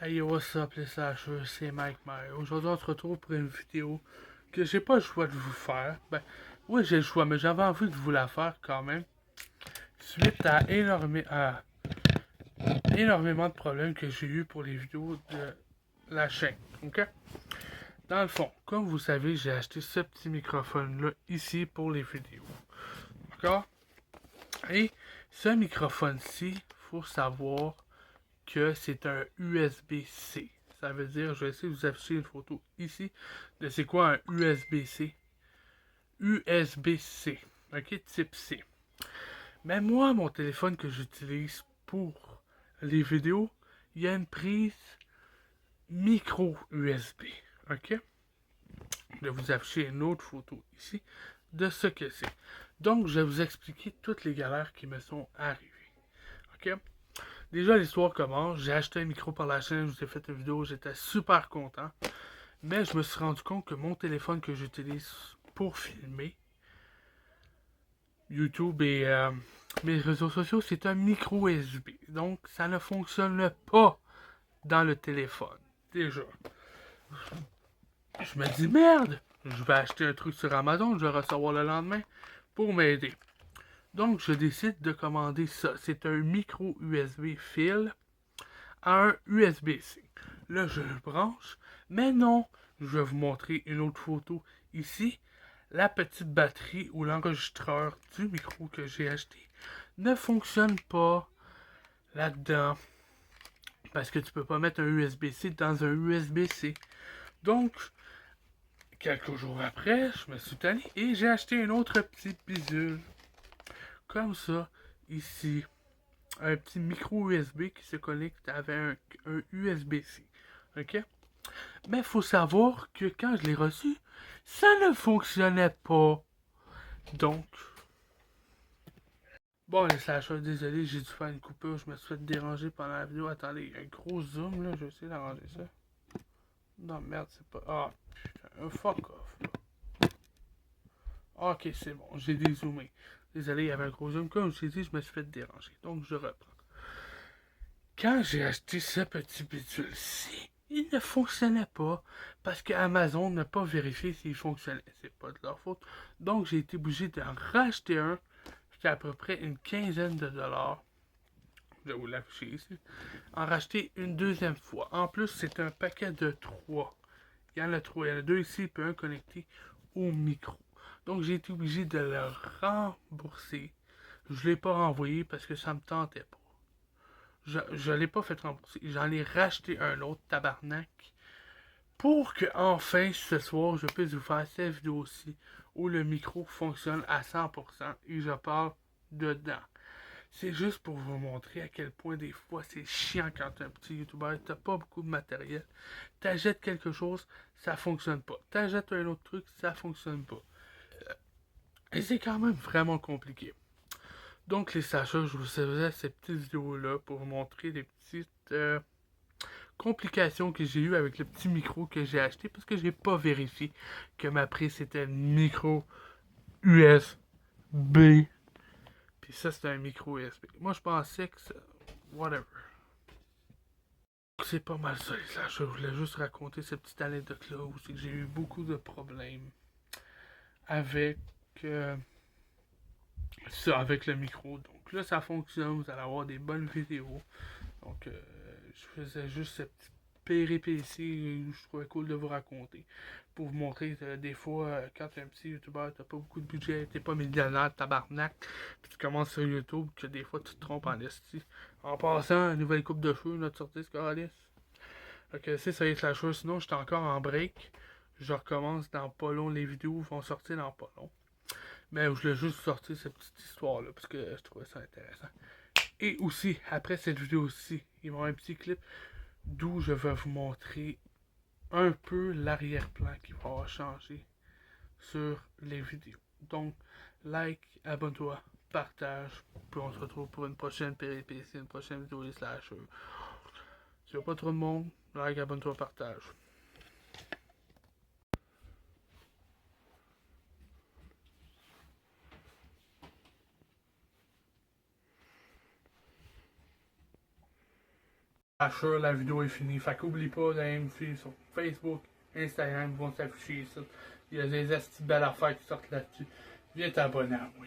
Hey, what's up les slashers, c'est Mike Mario. Aujourd'hui, on se retrouve pour une vidéo que j'ai pas le choix de vous faire. Ben, oui, j'ai le choix, mais j'avais envie de vous la faire quand même. Suite à énormément de problèmes que j'ai eu pour les vidéos de la chaîne. Ok? Dans le fond, comme vous savez, j'ai acheté ce petit microphone-là ici pour les vidéos. D'accord? Et ce microphone-ci, faut savoir que c'est un USB-C. Ça veut dire, je vais essayer de vous afficher une photo ici de c'est quoi un USB-C. USB-C. Ok, type C. Mais moi, mon téléphone que j'utilise pour les vidéos, il y a une prise micro USB. Ok? Je vais vous afficher une autre photo ici de ce que c'est. Donc, je vais vous expliquer toutes les galères qui me sont arrivées. Ok? Déjà, l'histoire commence. J'ai acheté un micro par la chaîne, je vous ai fait une vidéo, j'étais super content. Mais je me suis rendu compte que mon téléphone que j'utilise pour filmer YouTube et mes réseaux sociaux, c'est un micro USB. Donc, ça ne fonctionne pas dans le téléphone. Déjà. Je me dis, merde, je vais acheter un truc sur Amazon, je vais recevoir le lendemain pour m'aider. Donc, je décide de commander ça. C'est un micro USB fil à un USB-C. Là, je le branche, mais non, je vais vous montrer une autre photo ici. La petite batterie ou l'enregistreur du micro que j'ai acheté ne fonctionne pas là-dedans parce que tu peux pas mettre un USB-C dans un USB-C. Donc, quelques jours après, je me suis tanné et j'ai acheté une autre petite bidule comme ça ici. Un petit micro USB qui se connecte avec un USB-C. Ok? Mais il faut savoir que quand je l'ai reçu, ça ne fonctionnait pas. Donc, bon les slashers, désolé, j'ai dû faire une coupure, je me suis fait déranger pendant la vidéo. Attendez, il y a un gros zoom là, je vais essayer d'arranger ça. Non, merde, c'est pas... Ah, putain, un fuck off. Ok, c'est bon, j'ai dézoomé. Désolé, il y avait un gros zoom. Comme je l'ai dit, je me suis fait déranger. Donc, je reprends. Quand j'ai acheté ce petit bidule-ci, il ne fonctionnait pas parce que Amazon n'a pas vérifié s'il fonctionnait. C'est pas de leur faute. Donc j'ai été obligé d'en racheter un. C'était à peu près une quinzaine de dollars. Je vais vous l'afficher ici. En racheter une deuxième fois. En plus, c'est un paquet de 3. Il y en a 3. Il y en a 2 ici et un connecté au micro. Donc j'ai été obligé de le rembourser. Je ne l'ai pas renvoyé parce que ça me tentait pas. Je l'ai pas fait rembourser. J'en ai racheté un autre, tabarnak. Pour que enfin ce soir je puisse vous faire cette vidéo-ci où le micro fonctionne à 100% et je parle dedans. C'est juste pour vous montrer à quel point des fois c'est chiant quand t'es un petit youtubeur, t'as pas beaucoup de matériel. T'achètes quelque chose, ça fonctionne pas. T'achètes un autre truc, ça fonctionne pas. Et c'est quand même vraiment compliqué. Donc les sachets, je vous faisais cette petite vidéo-là pour vous montrer des petites complications que j'ai eues avec le petit micro que j'ai acheté parce que j'ai pas vérifié que ma prise c'était le micro USB. Puis ça c'était un micro USB. Moi je pensais que ça... Whatever. C'est pas mal ça les sachets. Je voulais juste raconter cette petite anecdote-là où c'est que j'ai eu beaucoup de problèmes avec ça, avec le micro. Donc là ça fonctionne, vous allez avoir des bonnes vidéos. Donc, je faisais juste cette petite péripétie que je trouvais cool de vous raconter. Pour vous montrer que des fois, quand t'es un petit youtubeur, t'as pas beaucoup de budget, t'es pas millionnaire, tabarnak, puis tu commences sur YouTube, que des fois tu te trompes en esti. En passant, une nouvelle coupe de cheveux, notre sortie, Scarlis. Ok, c'est ça les slashers. Sinon, j'étais encore en break. Je recommence dans pas long. Les vidéos vont sortir dans pas long. Mais je voulais juste sortir cette petite histoire-là, parce que je trouvais ça intéressant. Et aussi, après cette vidéo-ci, il y aura un petit clip d'où je vais vous montrer un peu l'arrière-plan qui va changer sur les vidéos. Donc, like, abonne-toi, partage, puis on se retrouve pour une prochaine péripétie, une prochaine vidéo des slashers. Si y a pas trop de monde, like, abonne-toi, partage. Sûr, la vidéo est finie. Fait qu'oublie pas d'aller me suivre sur Facebook, Instagram, ils vont s'afficher ici. Il y a des belles affaires qui sortent là-dessus. Viens t'abonner à moi.